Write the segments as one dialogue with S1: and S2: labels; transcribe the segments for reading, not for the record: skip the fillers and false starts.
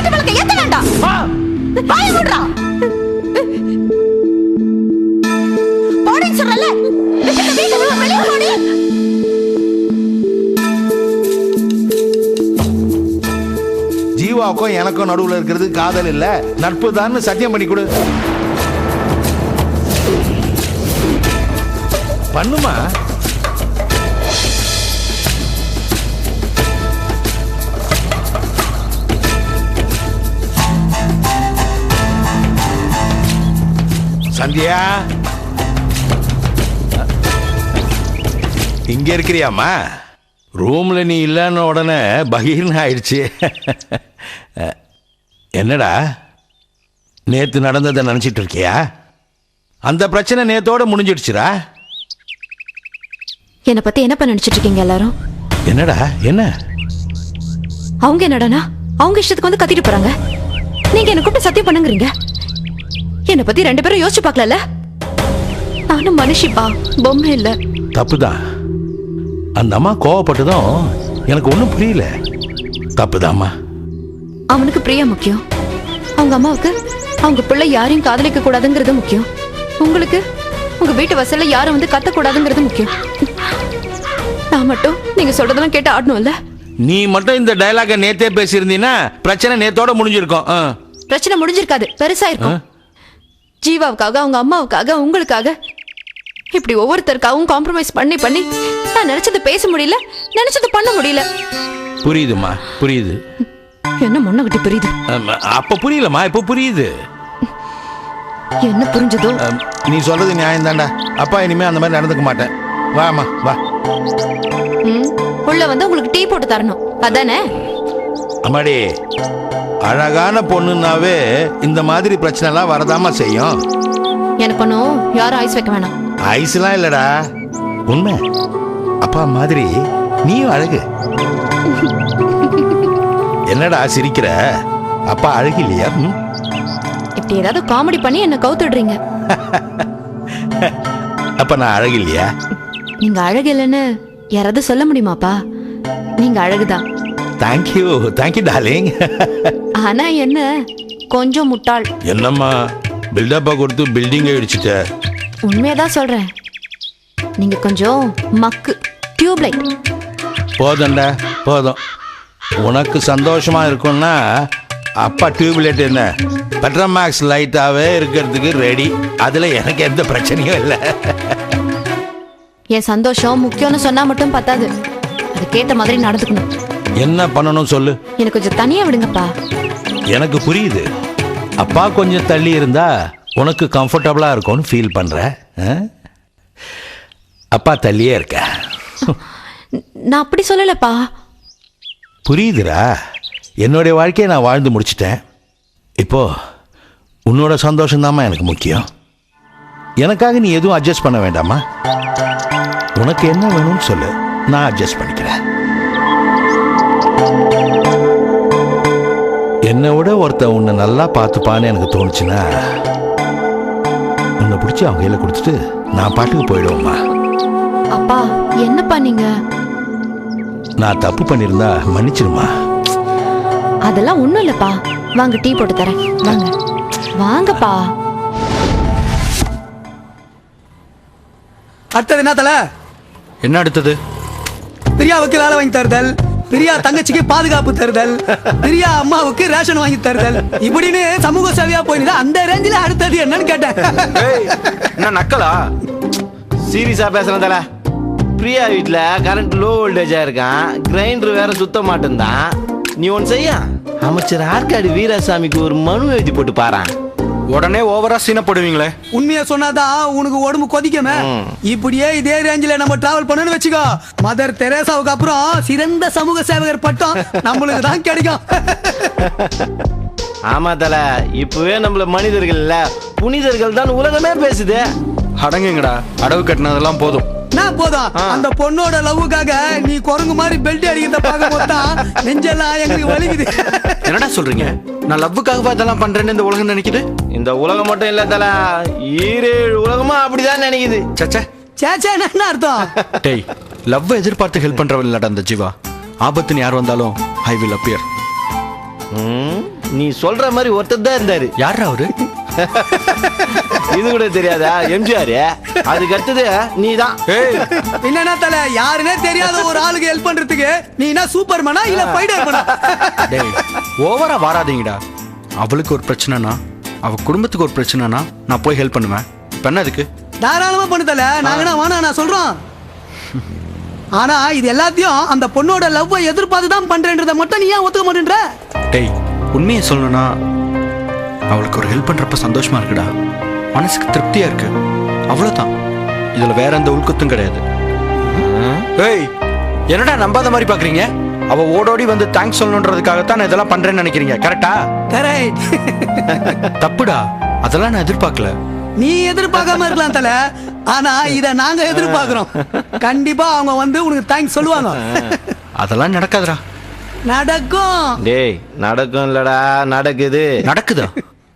S1: மாட்டு விளக்க ஏத்த வேண்டாம். வாய மூடுடா. போடி சொல்றல. வீட்டை விட்டு வெளிய போடி.
S2: ஜீவாவுக்கும் எனக்கும் நடுவுல இருக்கிறது காதல் இல்ல, நட்பு தான். சத்தியம் பண்ணி கொடு. பண்ணுமா? சந்தியா, இங்க இருக்கிறியாமா? ரூம்ல நீ இல்லன்னு உடனே பகீர்னு ஆயிடுச்சு. என்னடா நேத்து நடந்ததை நினைச்சிட்டு இருக்கியா? அந்த பிரச்சனை நேத்தோட முடிஞ்சிடுச்சுடா.
S1: என்ன பத்தி என்னப்பா நினைச்சிட்டு இருக்கீங்க எல்லாரும்?
S2: என்னடா என்ன?
S1: அவங்க என்னடானா அவங்க இஷ்டத்துக்கு வந்து கத்திட்டு போறாங்க. நீங்க என்ன கூப்பிட்டு சத்தியம் பண்ணுங்கறீங்க. என்ன பத்தி ரெண்டு பேரும் யோசிச்சு பார்க்கல. நானும் மனுஷிப்பா, பொம்மை இல்ல.
S2: தப்புதான். அந்த அம்மா கோவப்பட்டதும் எனக்கு ஒன்றும் புரியல. தப்புதாம்மா.
S1: அவனுக்கு பிரியா முக்கியம். அவங்க அம்மாவுக்கு அவங்க பிள்ளை யாரையும் காதலிக்க கூடாதுங்கிறது முக்கியம். உங்களுக்கு உங்க வீட்டு வசல்ல யாரும் வந்து கத்தக்கூடாதுங்கிறது முக்கியம். நான் மட்டும் நீங்க சொல்றதெல்லாம் கேட்டு ஆடணும்ல.
S2: நீ மட்டும் இந்த டயலாக நேத்தே பேசியிருந்தீன்னா பிரச்சனை நேத்தோட முடிஞ்சிருக்கும்.
S1: பிரச்சனை முடிஞ்சிருக்காது, பெருசா இருக்கும். ஜீவாவுக்காக, அவங்க அம்மாவுக்காக, உங்களுக்காக இப்படி ஒவ்வொருத்தருக்காகவும் காம்ப்ரமைஸ் பண்ணி பண்ணி நான் நினைச்சது பேச முடியல, நினைச்சது பண்ண முடியல.
S2: புரியுதுமா, புரியுது.
S1: என்ன முன்னகிட்டி புரியுது?
S2: அப்ப புரியலமா, இப்ப புரியுது.
S1: என்ன புரிஞ்சதோ?
S2: நீ சொல்றது நியாயம் தான்டா. அப்பா இனிமே அந்த மாதிரி நடந்துக்க மாட்டேன். வாமா வா.
S1: உள்ள வந்து உங்களுக்கு டீ போட்டு தரணும், அதானே?
S2: அம்மாடி, அழகான பொண்ணுன்னாவே இந்த மாதிரி பிரச்சனை எல்லாம் வரதாமா செய்யும்.
S1: எனக்கு ஒன்னும் யாரும் ஐஸ் வைக்க வேணாம்.
S2: ஐஸ்லாம் இல்லடா, உண்மை. அப்பா மாதிரி நீயும் அழகு. என்னடா சிரிக்கிற? அப்பா அழகு இல்லையா?
S1: இப்படி ஏதாவது காமெடி பண்ணி என்ன கவுத்துடுறீங்க.
S2: அப்ப நான் அழகு இல்லையா?
S1: நீங்க அழகு இல்லைன்னு யாராவது சொல்ல முடியுமாப்பா? நீங்க அழகுதான்.
S2: Thank you, thank you darling.
S1: ஆனா என்ன கொஞ்சம் முட்டாள்.
S2: என்னம்மா பில்டப்பா கொடுத்து பில்டிங் இடிச்சிட்ட?
S1: உண்மையதான் சொல்றேன். நீங்க கொஞ்சம் மக்கு, டியூப்லைட்.
S2: போதண்டா போதும். உனக்கு சந்தோஷமா இருக்கும்னா அப்பா டியூப்லைட் என்ன பெட்ரோமேக்ஸ் லைட்டாவே இருக்கிறதுக்கு ரெடி. அதுல எனக்கு எந்த பிரச்சனையும் இல்லை.
S1: என் சந்தோஷம் முக்கியம்னு சொன்னா மட்டும் பத்தாது, அதுக்கேத்த மாதிரி நடந்துக்கணும்.
S2: என்ன பண்ணணும் சொல்லு.
S1: எனக்கு கொஞ்சம் தனியா விடுங்கப்பா.
S2: எனக்கு புரியுது. அப்பா கொஞ்சம் தள்ளி இருந்தா உனக்கு கம்ஃபர்டபுளா இருக்கும்னு ஃபீல் பண்ற. அப்பா தள்ளியே இருக்க.
S1: நான் அப்படி சொல்லலப்பா.
S2: புரியுதுரா. என்னுடைய வாழ்க்கையை நான் வாழ்ந்து முடிச்சிட்டேன். இப்போ உன்னோட சந்தோஷம் தாம்மா எனக்கு முக்கியம். எனக்காக நீ எதுவும் அட்ஜஸ்ட் பண்ண வேண்டாமா? உனக்கு என்ன வேணும்னு சொல்லு, நான் அட்ஜஸ்ட் பண்ணிக்கிறேன். என்னை விட ஒருத்தன் உன்னை நல்லா பார்த்துப்பான்னு எனக்கு தோணுச்சுன்னா உன்னை பிடிச்சி அவங்க கையில் கொடுத்துட்டு நான் பாட்டுக்கு போயிடுவோம்மா.
S1: அப்பா என்னப்பா நீங்க?
S2: நான் தப்பு பண்ணியிருந்தா மன்னிச்சிருமா.
S1: அதெல்லாம் ஒண்ணும் இல்லப்பா. வாங்க டீ போட்டு தரேன். வாங்க வாங்கப்பா.
S3: அடுத்தது என்ன தல?
S4: என்ன அடுத்தது?
S3: பிரியாவுக்கு வேலை வாங்கி தருதல், பிரியா தங்கச்சிக்கு பாதுகாப்பு தருதல், பிரியா அம்மாவுக்கு ரேஷன் வாங்கி தருதல், இப்படின்னு சமூக சேவையா போயிடுது. அந்த ரேஞ்சில அடுத்தது என்னன்னு கேட்டேன்.
S4: என்ன நக்கலா?
S5: சீரியஸா பேசுறேன் தல. பிரியா வீட்டுல கரண்ட் லோ வோல்டேஜா இருக்கான், கிரைண்டர் வேற சுத்த மாட்டேன்தான். நீ ஒன்னு செய்ய, அமைச்சர் ஆற்காடு வீராசாமிக்கு ஒரு மனு எழுதி போட்டு பாறான்.
S4: உடனே ஓவரா சீன போடுவீங்களே.
S3: உண்மையா சொன்னாதான் உனக்கு உடம்பு கொதிக்குமே. இப்படியே இதே ரேஞ்சில நம்ம டிராவல் பண்ணணும்னு வச்சுக்கோ, மதர் தெரேசாவுக்கு அப்புறம் சிறந்த சமூக சேவகர் பட்டம் நம்மளுக்கு தான் கிடைக்கும்.
S5: ஆமா தல, இப்பவே நம்மள மனிதர்கள் இல்ல புனிதர்கள் தான் உலகமே பேசுது.
S4: அடங்குங்கடா, அடவு கட்டினதெல்லாம் போதும்.
S3: நான் போதும். அந்த பொண்ணோட லவ்வுக்காக நீ குரங்கு மாதிரி பெல்ட் அடிக்கிறத பார்க்க போதான் நெஞ்செல்லாம் எங்களுக்கு வலிக்குது.
S4: என்னடா சொல்றீங்க? நான் லவ்வுக்காக இதெல்லாம் பண்றேன்னு இந்த உலகம் நினைக்குது.
S5: இந்த உலகம் மட்டும் இல்ல தல, 7 உலகமும் அப்படிதான் நினைக்குது.
S4: சச்சே
S3: சேச்சே என்ன அர்த்தம்?
S4: டேய், லவ் எதிர்பார்த்து ஹெல்ப் பண்றவன் இல்லடா அந்த ஜீவா. ஆபத்துன்னு யார் வந்தாலும் ஐ வில் அப்பியர்.
S5: நீ சொல்ற மாதிரி ஒருத்தர் தான் இருந்தாரு.
S4: யாரா அவரு?
S5: இது கூட தெரியாதா? எம்ஜிஆர். அதுக்கு அடுத்தது நீ தான்.
S4: ஏய்,
S3: என்னன்னா தல யாருன்னே தெரியாத ஒரு ஆளுக்கு ஹெல்ப் பண்றதுக்கு நீ என்ன சூப்பர்மேனா இல்ல ஃபைட்டர் மேனா?
S4: டேய் ஓவரா வாராதீங்கடா. அவளுக்கு ஒரு பிரச்சனைனா, அவ குடும்பத்துக்கு ஒரு பிரச்சனைனா நான் போய் ஹெல்ப் பண்ணுவேன். இப்ப என்ன அதுக்கு?
S3: தாராளமா பண்ணு தல, நாங்க என்ன வேணா நான் சொல்றோம். ஆனா இது எல்லாத்தையும் அந்த பொண்ணோட லவ்வை எதிர்பார்த்து தான் பண்றேன்றத மட்டும் நீ ஏன் ஒத்துக்க மாட்டேன்ற?
S4: டேய் உண்மையை சொல்லணும்னா அவளுக்கு ஒரு ஹெல்ப் பண்றப்ப சந்தோஷமா இருக்குடா, மனசுக்கு திருப்தியா இருக்கு, அவ்வளவுதான். இதுல வேற எந்த உள்குத்தும் கிடையாது. ஏய் என்னடா நம்பாத மாதிரி பாக்குறீங்க? அவ ஓடோடி வந்து தேங்க்ஸ் சொல்லணுன்றதுக்காகத்தான் நான் இதெல்லாம் பண்றேன்னு நினைக்கிறீங்க, கரெக்டா?
S3: கரெக்ட்.
S4: தப்புடா, அதெல்லாம் நான் எதிர்பார்க்கல.
S3: நீ எதிர்பார்க்காம இருக்கலாம் தல, ஆனா இத நாங்க எதிர்பார்க்கிறோம். கண்டிப்பா அவங்க வந்து உனக்கு தேங்க்ஸ் சொல்லுவாங்க.
S4: அதெல்லாம் நடக்காதுடா.
S3: நடக்கும்.
S5: டேய் நடக்கும் இல்லடா, நடக்குது.
S4: நடக்குதா?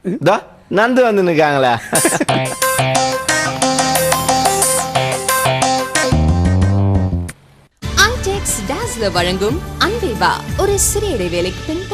S5: இதோ நந்து வந்து நிக்காங்களே.
S6: ஐடெக்ஸ் டாஸ்லர் வழங்கும் அன்பே வா ஒரு சிறிய இடைவேளைக்கு பின்